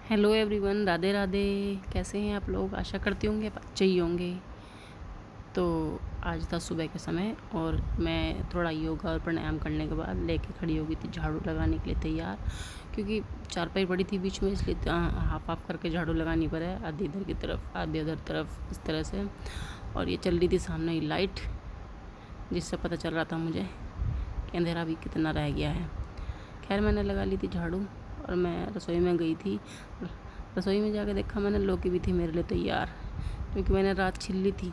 Hello everyone, Radhe Radhe. कैसे हैं आप लोग? आशा करती होंगे आप अच्छे ही होंगे। तो आज था सुबह के समय और मैं थोड़ा योगा और प्राणायाम करने के बाद लेके खड़ी हो गई थी झाड़ू लगाने के लिए तैयार, क्योंकि चारपाई पड़ी थी बीच में, इसलिए हाफ हाफ करके झाड़ू लगानी पड़ा है, आधी इधर की तरफ आधी उधर तरफ, इस तरह से। और ये चल रही थी सामने ही लाइट, जिससे पता चल रहा था मुझे कि अंधेरा भी कितना रह गया है। खैर मैंने लगा ली थी झाड़ू और मैं रसोई में गई थी। रसोई में जाकर देखा मैंने, लौकी भी थी मेरे लिए तैयार, क्योंकि मैंने रात छील ली थी।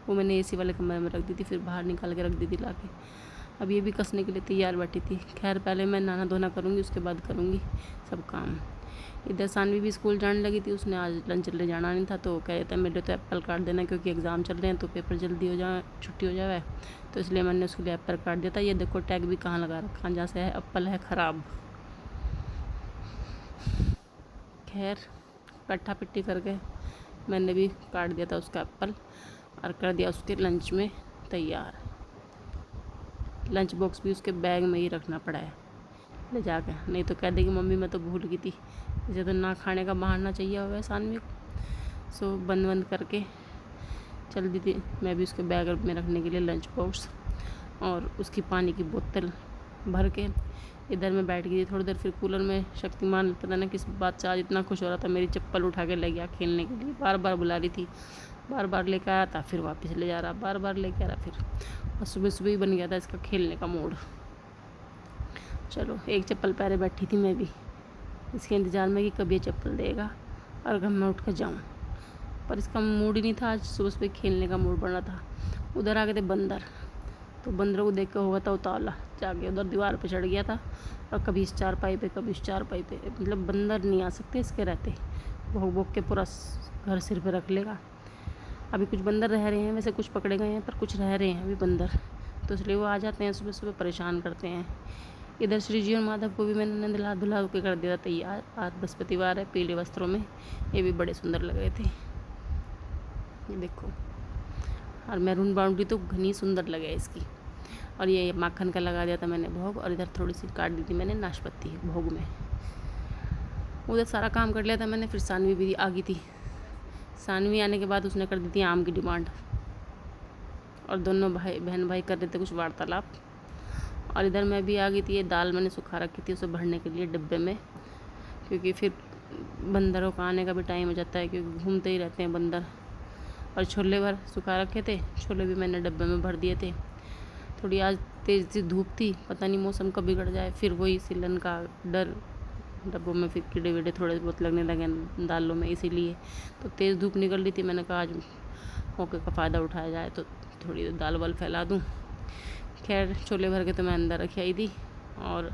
वो मैंने एसी वाले कमरे में रख दी थी, फिर बाहर निकाल के रख दी थी लाके। अब ये भी कसने के लिए तैयार बैठी थी। खैर पहले मैं नहाना धोना करूँगी, उसके बाद करूँगी सब काम। इधर सानवी भी स्कूल जाने लगी थी, उसने आज लंच ले जाना नहीं था, तो कह रहे थे मेरे तो एप्पल काट देना, क्योंकि एग्ज़ाम चल रहे हैं तो पेपर जल्दी हो जाए, छुट्टी हो जाए, तो इसलिए मैंने उसके लिए एप्पल काट दिया था। ये देखो टैग भी कहाँ लगा रखा, जहाँ से है एप्पल है ख़राब। खैर कट्ठा पिट्टी करके मैंने भी काट दिया था उसका एप्पल और कर दिया उसके लंच में तैयार। लंच बॉक्स भी उसके बैग में ही रखना पड़ा है ले जाके, नहीं तो कह देगी मम्मी मैं तो भूल गई थी। मुझे तो ना खाने का बहाना चाहिए हुआ है सानवी को। सो बंद बंद करके चल दी थी मैं भी उसके बैग में रखने के लिए लंच बॉक्स, और उसकी पानी की बोतल भर के इधर मैं बैठ गई थी थोड़ी देर। फिर कूलर में शक्तिमान पता नहीं किस बात से आज इतना खुश हो रहा था, मेरी चप्पल उठा के ले गया खेलने के लिए। बार बार बुला रही थी, बार बार लेकर आ रहा था, फिर वापस ले जा रहा, बार बार लेके आ रहा। फिर और सुबह सुबह ही बन गया था इसका खेलने का मूड। चलो एक चप्पल पहले बैठी थी मैं भी इसके इंतज़ार में कि कब ये चप्पल देगा और कब मैं उठ कर जाऊँ, पर इसका मूड ही नहीं था आज। सुबह सुबह खेलने का मूड बन रहा था। उधर आ गए थे बंदर, तो बंदरों को देख कर हुआ था उतावला, जाके उधर दीवार पे चढ़ गया था, और कभी इस चारपाई पे कभी इस चारपाई पे। मतलब बंदर नहीं आ सकते इसके रहते, भोग भोग के पूरा घर सिर पे रख लेगा। अभी कुछ बंदर रह रहे हैं, वैसे कुछ पकड़े गए हैं पर कुछ रह रहे हैं अभी बंदर, तो इसलिए वो आ जाते हैं सुबह सुबह, परेशान करते हैं। इधर श्री जी और माधव को भी मैंने नहला धुला के कर दिया तैयार। आज बृहस्पतिवार है, पीले वस्त्रों में, ये भी बड़े सुंदर लग रहे थे। ये देखो, और मैरून बाउंड्री तो घनी सुंदर लगे इसकी। और ये माखन का लगा दिया था मैंने भोग, और इधर थोड़ी सी काट दी थी मैंने नाशपत्ती भोग में। उधर सारा काम कर लिया था मैंने। फिर सानवी भी आ गई थी। सानवी आने के बाद उसने कर दी थी आम की डिमांड, और दोनों बहन भाई कर रहे थे कुछ वार्तालाप। और इधर मैं भी आ गई थी। ये दाल मैंने सुखा रखी थी उसे भरने के लिए डिब्बे में, क्योंकि फिर बंदरों का आने का भी टाइम हो जाता है, क्योंकि घूमते ही रहते हैं बंदर। और छोले भर सुखा रखे थे, छोले भी मैंने डब्बे में भर दिए थे। थोड़ी आज तेज़ सी धूप थी, पता नहीं मौसम कब बिगड़ जाए, फिर वही सिलन का डर, डब्बों में फिर कीड़े वीड़े थोड़े बहुत लगने लगे दालों में, इसीलिए तो तेज़ धूप निकल रही थी। मैंने कहा आज मौके का फ़ायदा उठाया जाए तो थोड़ी दाल वाल फैला दूँ। खैर छोले भर के तो मैं अंदर रखी आई थी, और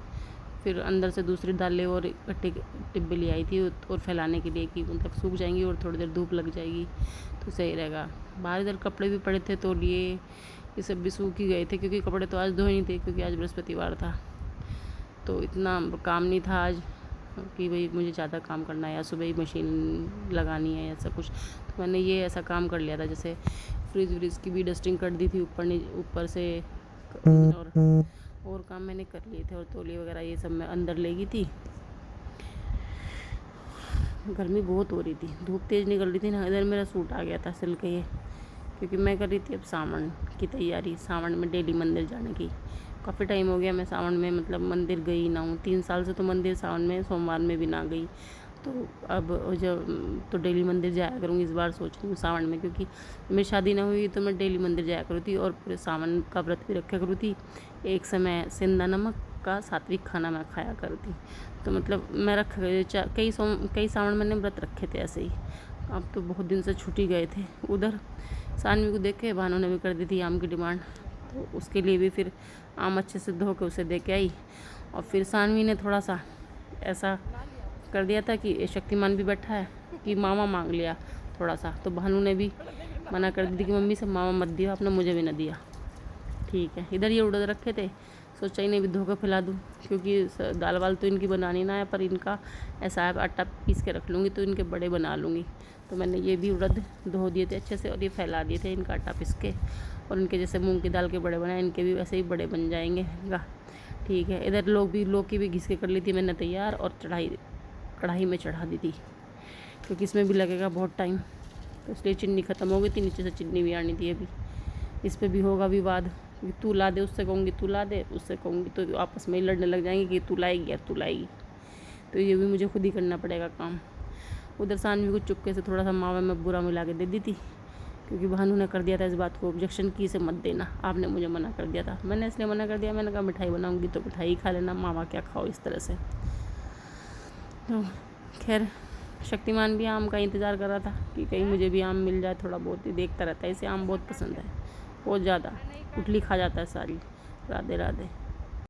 फिर अंदर से दूसरी दालें और इकट्ठे डिब्बे ले आई थी और फैलाने के लिए, कि मतलब सूख जाएंगी और थोड़ी देर धूप लग जाएगी तो सही रहेगा। बाहर इधर कपड़े भी पड़े थे तो लिए, ये सब भी सूख ही गए थे, क्योंकि कपड़े तो आज धोए नहीं थे, क्योंकि आज बृहस्पतिवार था तो इतना काम नहीं था आज कि भाई मुझे ज़्यादा काम करना है या सुबह ही मशीन लगानी है ऐसा कुछ। तो मैंने ये ऐसा काम कर लिया था, जैसे फ्रिज व्रिज की भी डस्टिंग कर दी थी ऊपर से, और काम मैंने कर लिए थे, और तौलिए वगैरह ये सब मैं अंदर ले गई थी। गर्मी बहुत हो रही थी, धूप तेज़ निकल रही थी ना। इधर मेरा सूट आ गया था सिल के ये, क्योंकि मैं कर रही थी अब सावन की तैयारी, सावन में डेली मंदिर जाने की। काफ़ी टाइम हो गया मैं सावन में मतलब मंदिर गई ना हूँ, 3 साल से तो मंदिर सावन में सोमवार में भी ना गई। तो अब जब तो डेली मंदिर जाया करूँगी इस बार, सोच रही हूँ सावन में, क्योंकि मेरी शादी ना हुई तो मैं डेली मंदिर जाया करूँ थी, और पूरे सावन का व्रत भी रखा करूँ थी। एक समय सेंधा नमक का सात्विक खाना मैं खाया करती, तो मतलब मैं कई सावन मैंने व्रत रखे थे ऐसे ही। अब तो बहुत दिन से छुट्टी गए थे। उधर सानवी को देख के भानु ने भी कर दी थी आम की डिमांड, तो उसके लिए भी फिर आम अच्छे से धो के उसे दे के आई। और फिर सानवी ने थोड़ा सा ऐसा कर दिया था कि शक्तिमान भी बैठा है कि मामा मांग लिया थोड़ा सा, तो भानु ने भी मना कर दी थी कि मम्मी से मामा मत दिया, आपने मुझे भी ना दिया। ठीक है, इधर ये उड़द रखे थे, सोचा ही नहीं भी धो के फैला दूँ, क्योंकि दाल वाल तो इनकी बनानी ना है, पर इनका ऐसा है आटा पीस के रख लूँगी तो इनके बड़े बना लूँगी। तो मैंने ये भी उड़द धो दिए थे अच्छे से, और ये फैला दिए थे इनका आटा पीस के, और इनके जैसे मूंग की दाल के बड़े बनाए, इनके भी वैसे ही बड़े बन जाएंगे इनका। ठीक है, इधर लौकी भी घिस के कर ली थी मैंने तैयार, और चढ़ाई कढ़ाई में चढ़ा दी थी, क्योंकि इसमें भी लगेगा बहुत टाइम, तो इसलिए चीनी ख़त्म हो गई थी, नीचे से चीनी भी आनी थी। अभी इस पर भी होगा विवाद कि तू ला दे, उससे कहूँगी तू ला दे, उससे कहूँगी, तो आपस में ही लड़ने लग जाएंगे कि तू लाएगी या तू लाएगी। तो ये भी मुझे खुद ही करना पड़ेगा काम। उधर सानवी को चुपके से थोड़ा सा मावा में बुरा मिला के दे दी थी, क्योंकि भानु ने कर दिया था इस बात को ऑब्जेक्शन की इसे मत देना, आपने मुझे मना कर दिया था। मैंने इसलिए मना कर दिया, मैंने कहा मिठाई बनाऊंगी तो मिठाई खा लेना, मावा क्या खाओ इस तरह से। तो खैर शक्तिमान भी आम का इंतज़ार कर रहा था कि कहीं मुझे भी आम मिल जाए, थोड़ा बहुत ही देखता रहता है, इसे आम बहुत पसंद है, बहुत ज़्यादा, गुठली खा जाता है सारी। राधे राधे।